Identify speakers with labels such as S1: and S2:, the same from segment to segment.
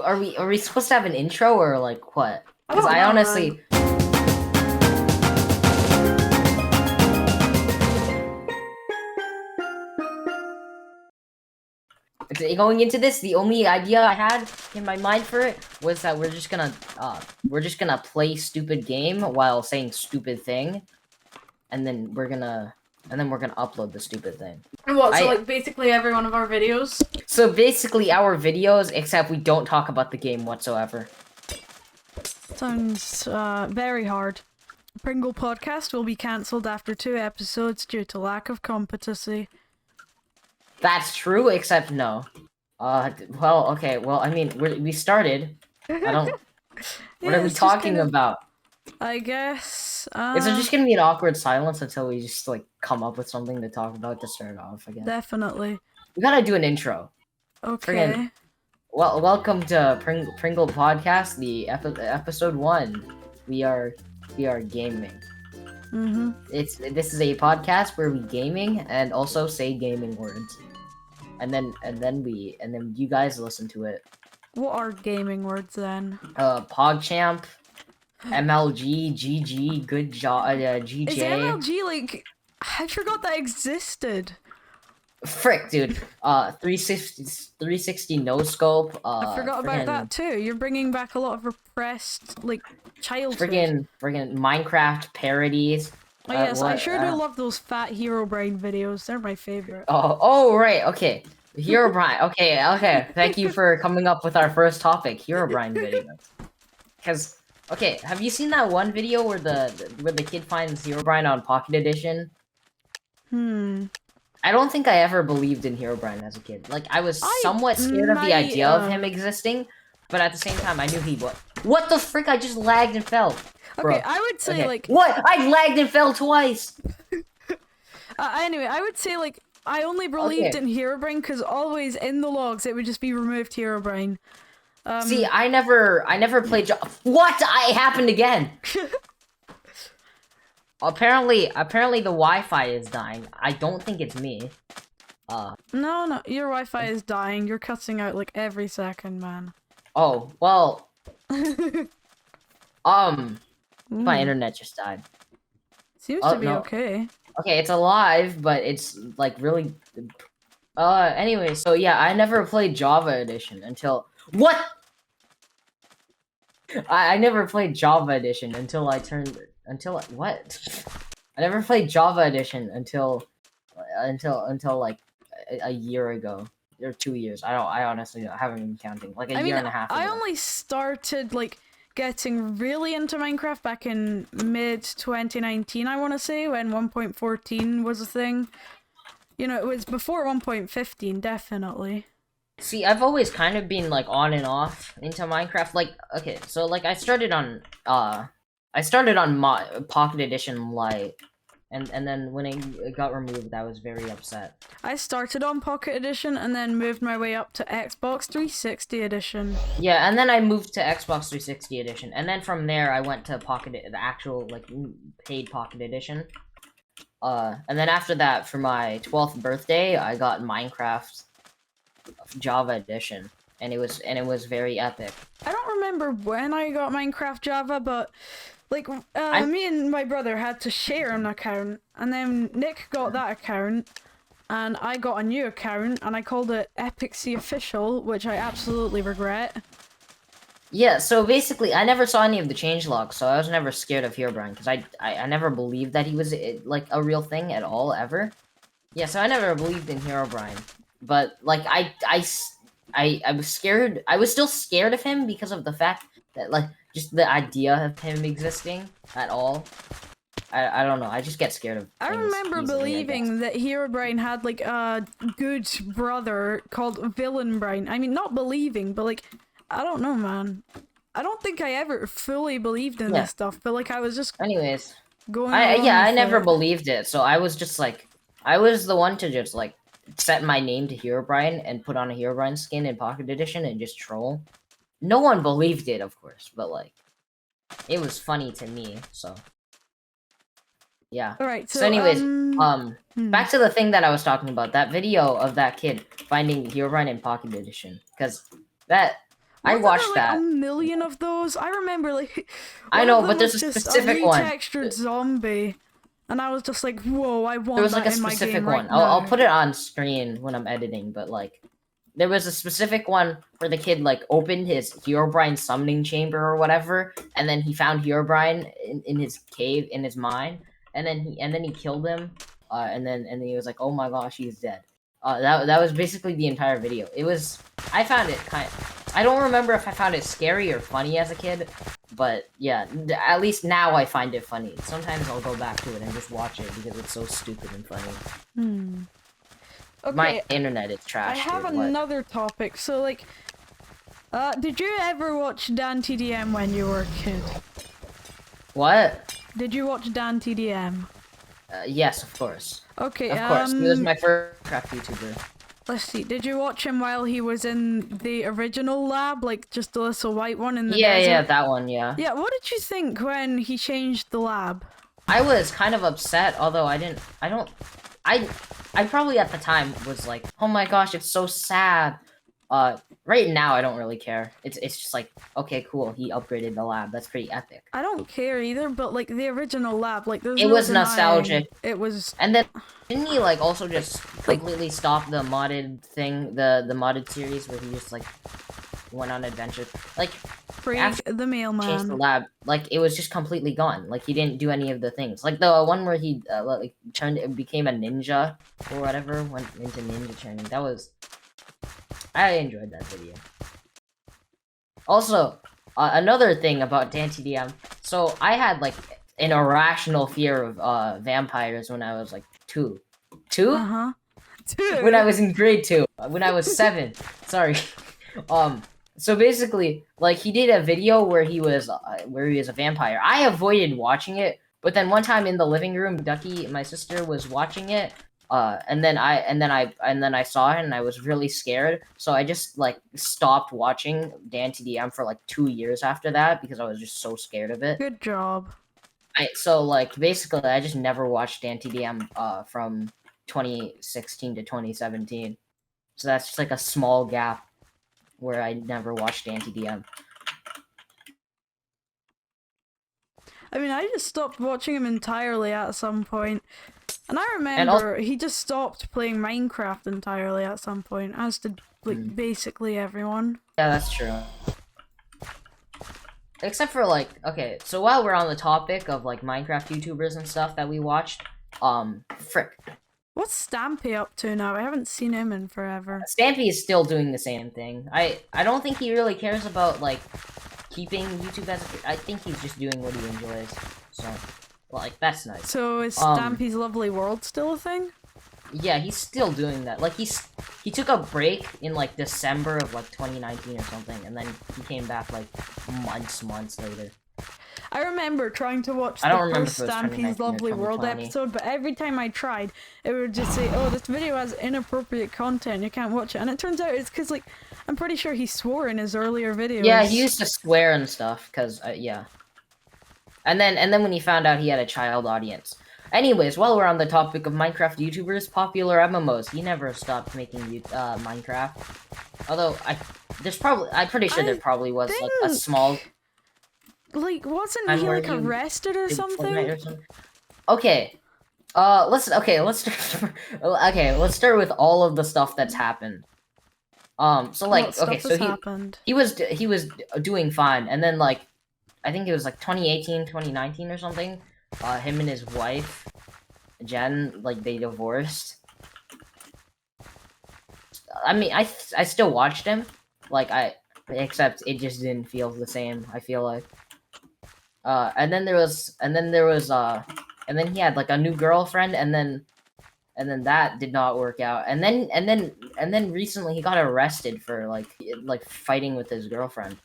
S1: Are we supposed to have an intro or like what?
S2: I
S1: Because
S2: don't
S1: I
S2: know,
S1: honestly. Going into this, the only idea I had in my mind for it was that we're just gonna play stupid game while saying stupid thing, and then we're gonna upload the stupid thing.
S2: And what, so like basically every one of our videos?
S1: So basically our videos, except we don't talk about the game whatsoever.
S3: Sounds very hard. pringlePodcast will be cancelled after 2 episodes due to lack of competency.
S1: That's true, except no. Well, okay, well, I mean, we started. I don't... What
S3: Yeah,
S1: are we
S3: it's just
S1: talking
S3: kind of-
S1: about?
S3: I guess,
S1: Is there just gonna be an awkward silence until we just, like, come up with something to talk about to start off again?
S3: Definitely.
S1: We gotta do an intro.
S3: Okay.
S1: Well, welcome to Pringle Podcast, the episode 1. We are gaming.
S3: Mm-hmm.
S1: This is a podcast where we gaming and also say gaming words. And then you guys listen to it.
S3: What are gaming words then?
S1: PogChamp, MLG, GG, good job, GJ.
S3: Is MLG like... I forgot that existed.
S1: Frick, dude. 360 no scope.
S3: I forgot about that too. You're bringing back a lot of repressed, like, childhood.
S1: Friggin' Minecraft parodies.
S3: Oh yes, I sure do love those fat Herobrine videos. They're my favorite.
S1: Oh, right, okay. Herobrine. Okay. Thank you for coming up with our first topic, Herobrine videos. Because, okay, have you seen that one video where the kid finds Herobrine on Pocket Edition? I don't think I ever believed in Herobrine as a kid. Like, I was somewhat scared of the idea of him existing, but at the same time, I knew he was. What the frick? I just lagged and fell. Bro.
S3: Okay, I would say, like...
S1: What? I lagged and fell twice!
S3: Anyway, I would say, like, I only believed in Herobrine because always in the logs it would just be removed Herobrine.
S1: See, I never played What? I happened again! Apparently the Wi-Fi is dying. I don't think it's me.
S3: No, your Wi-Fi is dying. You're cutting out, like, every second, man.
S1: Oh, well... My internet just died.
S3: Seems to be okay.
S1: Okay, it's alive, but it's, like, really... Anyway, so yeah, I never played Java Edition until... What?! I never played Java Edition until I turned... What? I never played Java Edition until like, a year ago. Or 2 years. I honestly haven't been counting. Like, a year and a half ago.
S3: I only started, like, getting really into Minecraft back in mid-2019, I want to say, when 1.14 was a thing. You know, it was before 1.15, definitely.
S1: See, I've always kind of been, like, on and off into Minecraft. Like, okay, so, like, I started on my Pocket Edition Lite, and then when it got removed, I was very upset.
S3: I started on Pocket Edition and then moved my way up to Xbox 360 Edition.
S1: Yeah, and then I moved to Xbox 360 Edition, and then from there I went to the actual, like, paid Pocket Edition. And then after that, for my 12th birthday, I got Minecraft Java Edition, and it was very epic.
S3: I don't remember when I got Minecraft Java, but like me and my brother had to share an account, and then Nick got that account, and I got a new account, and I called it Epicsy Official, which I absolutely regret.
S1: Yeah, so basically, I never saw any of the changelogs, so I was never scared of Herobrine, because I never believed that he was, like, a real thing at all, ever. Yeah, so I never believed in Herobrine. But, like, I was scared. I was still scared of him because of the fact that, like, just the idea of him existing at all. I don't know. I just get scared of things.
S3: I remember believing that Herobrine had, like, a good brother called Villainbrine. I mean, not believing, but, like, I don't know, man. I don't think I ever fully believed in this stuff, but, like, I was just...
S1: Anyways.
S3: Going
S1: I never believed it, so I was just, like... I was the one to just, like, set my name to Herobrine and put on a Herobrine skin in Pocket Edition and just troll. No one believed it, of course, but, like, it was funny to me, so... Yeah.
S3: Alright,
S1: so anyways, back to the thing that I was talking about, that video of that kid finding Herobrine in Pocket Edition, because that... I watched
S3: like,
S1: that.
S3: a million of those. I remember like.
S1: I know,
S3: one of
S1: but
S3: them
S1: there's
S3: was
S1: a
S3: just
S1: specific
S3: a
S1: one.
S3: retextured zombie, and I was just like, "Whoa! I want
S1: There was
S3: that
S1: like a
S3: in my
S1: specific
S3: game
S1: one.
S3: right
S1: I'll
S3: now."
S1: put it on screen when I'm editing, but like there was a specific one where the kid like opened his Herobrine summoning chamber or whatever, and then he found Herobrine in his cave in his mine, and then he killed him, and then he was like, oh my gosh, he's dead. That was basically the entire video. I found it I don't remember if I found it scary or funny as a kid, but yeah, at least now I find it funny. Sometimes I'll go back to it and just watch it because it's so stupid and funny.
S3: Okay,
S1: My internet is trash.
S3: I have
S1: dude. What?
S3: another topic. So like, did you ever watch Dan TDM when you were a kid?
S1: What?
S3: Did you watch Dan TDM?
S1: Yes, of course.
S3: Okay,
S1: Of course, he was my first craft YouTuber.
S3: Let's see. Did you watch him while he was in the original lab, like just the little white one in the
S1: Yeah,
S3: desert?
S1: yeah, that one, yeah.
S3: Yeah, what did you think when he changed the lab?
S1: I was kind of upset, although I probably at the time was like, oh my gosh, it's so sad. Right now I don't really care. It's just like, okay, cool, he upgraded the lab. That's pretty epic.
S3: I don't care either, but like the original lab, like there's
S1: It
S3: no
S1: was
S3: denying
S1: nostalgic.
S3: It was.
S1: And then didn't he like also just completely stop the modded thing, the modded series where he just like went on adventures? Like
S3: Freak
S1: after
S3: the
S1: he changed the
S3: mailman.
S1: lab, like it was just completely gone. Like he didn't do any of the things. Like the one where he like became a ninja or whatever, went into ninja training. I enjoyed that video. Also, another thing about DanTDM. So I had like an irrational fear of vampires when I was like 2. 2?
S3: Dude.
S1: When I was in grade 2. When I was 7. Sorry. So basically, like he did a video where he was a vampire. I avoided watching it, but then one time in the living room, Ducky, my sister, was watching it. And then I saw it and I was really scared. So I just like stopped watching DanTDM for like 2 years after that because I was just so scared of it.
S3: Good job.
S1: So like basically I just never watched DanTDM from 2016 to 2017. So that's just like a small gap where I never watched DanTDM.
S3: I mean, I just stopped watching him entirely at some point. And I remember he just stopped playing Minecraft entirely at some point, as did like basically everyone.
S1: Yeah, that's true. Except for like, okay, so while we're on the topic of like Minecraft YouTubers and stuff that we watched, frick.
S3: What's Stampy up to now? I haven't seen him in forever.
S1: Stampy is still doing the same thing. I don't think he really cares about like keeping YouTube as I think he's just doing what he enjoys. So, like, that's nice.
S3: So is Stampy's Lovely World still a thing?
S1: Yeah, he's still doing that. Like, he took a break in, like, December of, like, 2019 or something, and then he came back, like, months later.
S3: I remember trying to watch
S1: I don't
S3: the
S1: remember
S3: first
S1: if it was
S3: Stampy's
S1: 2019 or
S3: Lovely World
S1: 2020.
S3: episode, but every time I tried, it would just say, oh, this video has inappropriate content, you can't watch it. And it turns out it's because, like, I'm pretty sure he swore in his earlier videos.
S1: Yeah, he used to swear and stuff, because, yeah. And then when he found out he had a child audience. Anyways, while we're on the topic of Minecraft YouTubers, popular MMOs, he never stopped making Minecraft. Although I'm pretty sure there probably was like a small.
S3: Like, wasn't he like arrested or something?
S1: Okay, let's start with all of the stuff that's happened. So like, okay, so he was doing fine, and then like, I think it was like 2018, 2019 or something. Him and his wife, Jen, like they divorced. I mean, I still watched him, like except it just didn't feel the same. I feel like. And then he had like a new girlfriend, and then that did not work out. And then recently he got arrested for like fighting with his girlfriend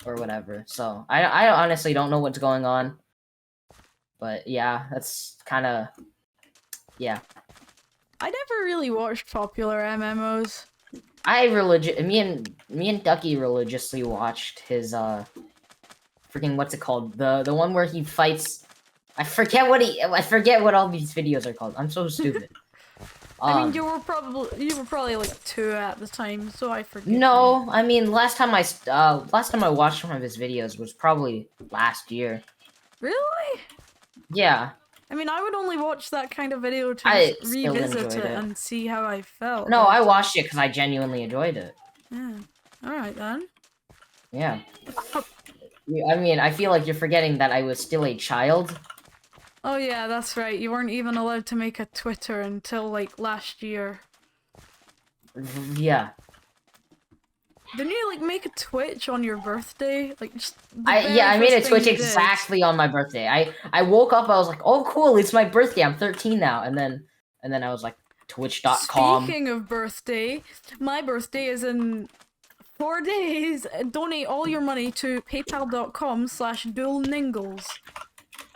S1: or whatever. So I honestly don't know what's going on. But yeah, that's kind of yeah.
S3: I never really watched popular MMOs.
S1: Me and Ducky religiously watched his freaking what's it called? The one where he fights. I forget what all these videos are called. I'm so stupid.
S3: I mean, you were probably like 2 at the time, so I forget.
S1: No, I mean, last time I watched one of his videos was probably last year.
S3: Really?
S1: Yeah.
S3: I mean, I would only watch that kind of video to
S1: I
S3: just
S1: still
S3: revisit
S1: enjoyed it.
S3: and see how I felt.
S1: No, I watched it because I genuinely enjoyed it.
S3: Yeah. Alright then.
S1: Yeah. I mean, I feel like you're forgetting that I was still a child.
S3: Oh yeah, that's right. You weren't even allowed to make a Twitter until like last year.
S1: Yeah.
S3: Didn't you like make a Twitch on your birthday? Like just
S1: I made a Twitch exactly on my birthday. I woke up, I was like, oh cool, it's my birthday. I'm 13 now. And then I was like, twitch.com.
S3: Speaking of birthday, my birthday is in 4 days. Donate all your money to paypal.com/dualningles.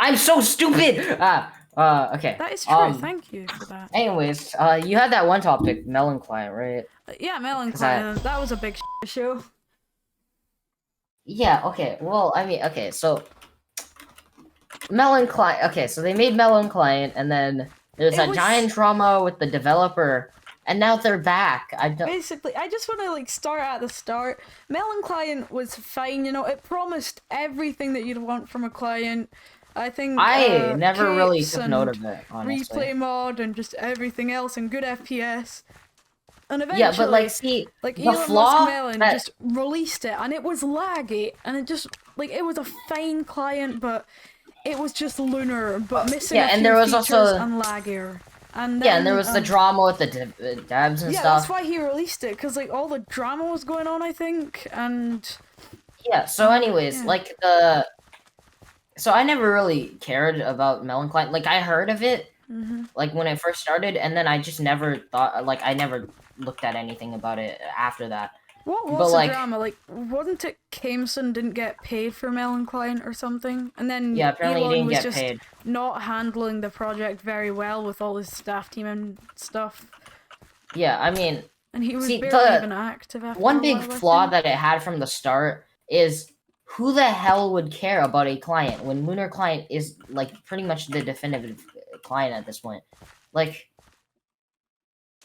S1: I'm so stupid! Okay.
S3: That is true, thank you for that.
S1: Anyways, you had that one topic, Melon Client, right?
S3: Yeah, Melon Client, that was a big show.
S1: Yeah, okay, well, I mean, okay, so... Melon Client, okay, so they made Melon Client, and then there's a giant drama with the developer, and now they're back.
S3: Basically, I just want to, like, start at the start. Melon Client was fine, you know, it promised everything that you'd want from a client. I think
S1: I never really took note of it, honestly.
S3: Replay mod and just everything else and good FPS. And eventually,
S1: yeah, but like, see,
S3: like
S1: the
S3: Elon
S1: flaw
S3: Musk Melon just released it, and it was laggy, and it just like it was a fine client, but it was just lunar, but missing a few
S1: there was
S3: features
S1: also
S3: and laggier. And then,
S1: yeah, and there was the drama with the devs and
S3: stuff. Yeah, that's why he released it, because like all the drama was going on, I think, and
S1: yeah. So, anyways, like so I never really cared about Melon Client. Like I heard of it, like when it first started, and then I just never thought, like I never looked at anything about it after that.
S3: What was the drama? Like, wasn't it Kameson didn't get paid for Melon Client or something? And then
S1: apparently
S3: Elon
S1: he didn't
S3: was
S1: get
S3: just
S1: paid.
S3: Not handling the project very well with all his staff team and stuff.
S1: Yeah, I mean...
S3: And he was barely even active after
S1: one big flaw that it had from the start is who the hell would care about a client when Lunar Client is, like, pretty much the definitive client at this point? Like...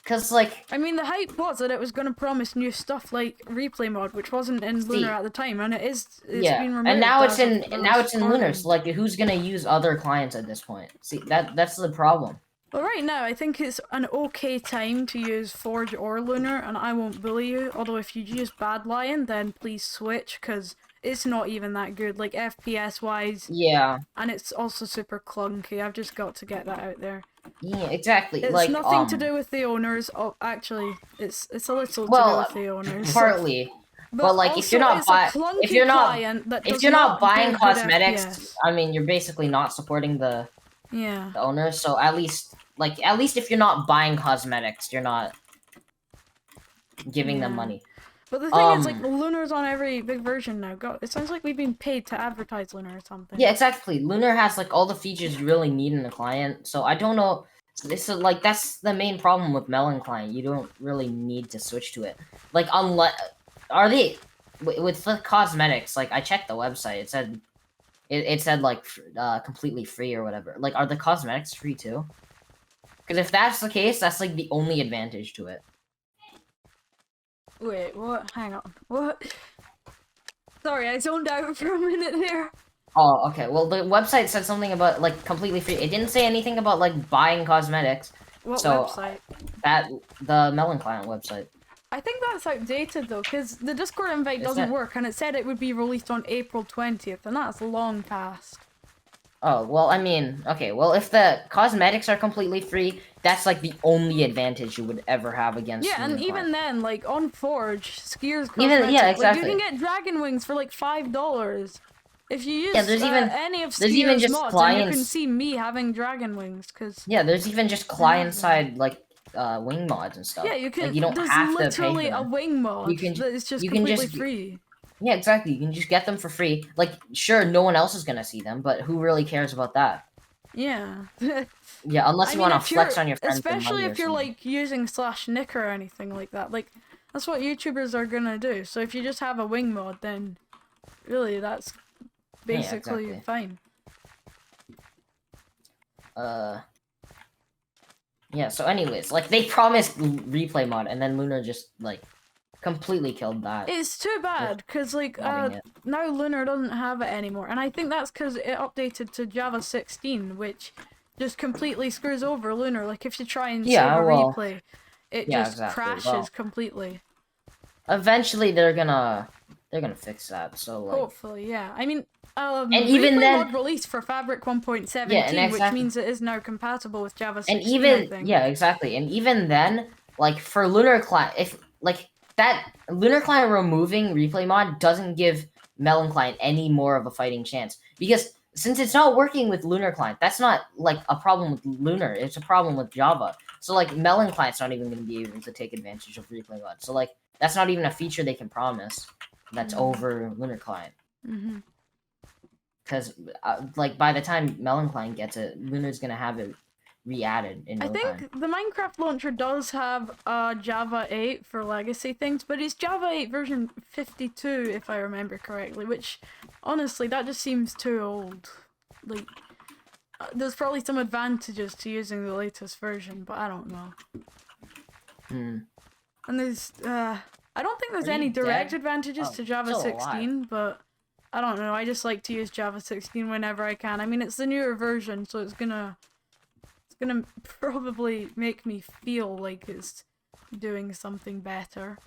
S1: Because, like...
S3: I mean, the hype was that it was going to promise new stuff like replay mod, which wasn't in Lunar at the time, and it's been removed.
S1: And now it's in Lunar, so, like, who's going to use other clients at this point? See, that's the problem.
S3: Well, right now, I think it's an okay time to use Forge or Lunar, and I won't bully you, although if you use Bad Lion, then please switch, because it's not even that good, like, FPS-wise.
S1: Yeah.
S3: And it's also super clunky, I've just got to get that out there.
S1: Yeah, exactly.
S3: It's
S1: like,
S3: nothing to do with the owners. Oh, actually, it's a little to do with the owners.
S1: Partly. But like, if you're not buying cosmetics, I mean, you're basically not supporting the owners. So at least if you're not buying cosmetics, you're not giving them money.
S3: But the thing is, like, Lunar's on every big version now. It sounds like we've been paid to advertise Lunar or something.
S1: Yeah, exactly. Lunar has, like, all the features you really need in a client, so I don't know. Like, that's the main problem with Melon Client. You don't really need to switch to it. Like, unless... With the cosmetics, like, I checked the website, it said, like, completely free or whatever. Like, are the cosmetics free, too? Because if that's the case, that's, like, the only advantage to it.
S3: Wait, what? Hang on. What? Sorry, I zoned out for a minute there.
S1: Oh, okay. Well, the website said something about, like, completely free. It didn't say anything about, like, buying cosmetics.
S3: What website?
S1: The Melon Client website.
S3: I think that's outdated, though, because the Discord invite doesn't work, and it said it would be released on April 20th, and that's long past.
S1: Oh, well, I mean, okay, well, if the cosmetics are completely free, that's, like, the only advantage you would ever have against
S3: and even then, like, on Forge, Skier's
S1: cosmetics, exactly.
S3: Like, you can get dragon wings for, like, $5. If you use any of Skier's mods, and you can see me having dragon wings, because...
S1: Yeah, there's even just client-side, like, wing mods and stuff.
S3: Yeah, you can...
S1: Like, you don't have to pay for them.
S3: There's literally a wing mod that is just completely free.
S1: Yeah, exactly. You can just get them for free. Like, sure, no one else is gonna see them, but who really cares about that?
S3: Yeah.
S1: Yeah, unless you want to flex on your friends.
S3: Especially if you're, like, using /Nick or anything like that. Like, that's what YouTubers are gonna do. So if you just have a wing mod, then really that's basically fine.
S1: Yeah, so anyways, like, they promised replay mod, and then Lunar just, like, completely killed that.
S3: It's too bad, because, like, now Lunar doesn't have it anymore, and I think that's because it updated to Java 16, which just completely screws over Lunar. Like, if you try and save a replay, it just crashes completely.
S1: Eventually, they're gonna fix that, so, like...
S3: Hopefully, yeah. I mean,
S1: and even then,
S3: mod released for Fabric 1.17, which means it is now compatible with Java 16.
S1: And even
S3: I think.
S1: yeah, exactly. And even then, like for Lunar Client, if like that Lunar Client removing replay mod doesn't give Melon Client any more of a fighting chance, because since it's not working with Lunar Client, that's not like a problem with Lunar. It's a problem with Java. So like Melon Client's not even going to be able to take advantage of replay mod. So like that's not even a feature they can promise. That's over Lunar Client. Because, like, by the time Melon Client gets it, Lunar's gonna have it re-added in no time.
S3: I think the Minecraft launcher does have Java 8 for legacy things, but it's Java 8 version 52, if I remember correctly, which, honestly, that just seems too old. Like, there's probably some advantages to using the latest version, but I don't know. And there's, I don't think there's any direct advantages to Java 16, but... I don't know, I just like to use Java 16 whenever I can. I mean, it's the newer version, so it's gonna probably make me feel like it's doing something better.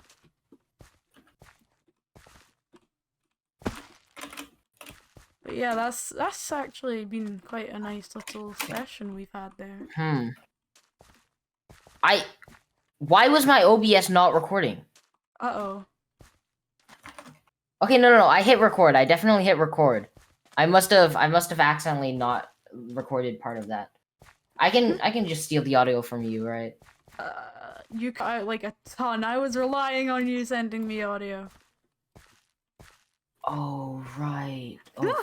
S3: But yeah, that's actually been quite a nice little session we've had there.
S1: Why was my OBS not recording?
S3: Uh-oh.
S1: Okay, no, I hit record. I definitely hit record. I must have accidentally not recorded part of that. I can just steal the audio from you, right?
S3: You got like a ton. I was relying on you sending me audio.
S1: Oh, right. Oh,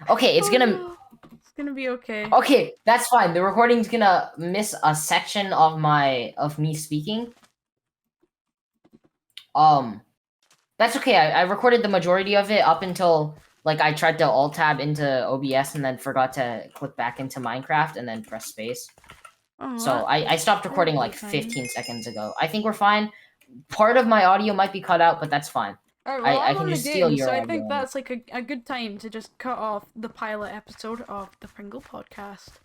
S1: okay, it's gonna...
S3: It's gonna be okay.
S1: Okay, that's fine. The recording's gonna miss a section of me speaking. That's okay. I recorded the majority of it up until, like, I tried to alt-tab into OBS and then forgot to click back into Minecraft and then press space. So I stopped recording, like, 15 seconds ago. I think we're fine. Part of my audio might be cut out, but that's fine.
S3: Alright, well,
S1: I can just steal your audio.
S3: So I think that's, like, a good time to just cut off the pilot episode of the Pringle Podcast.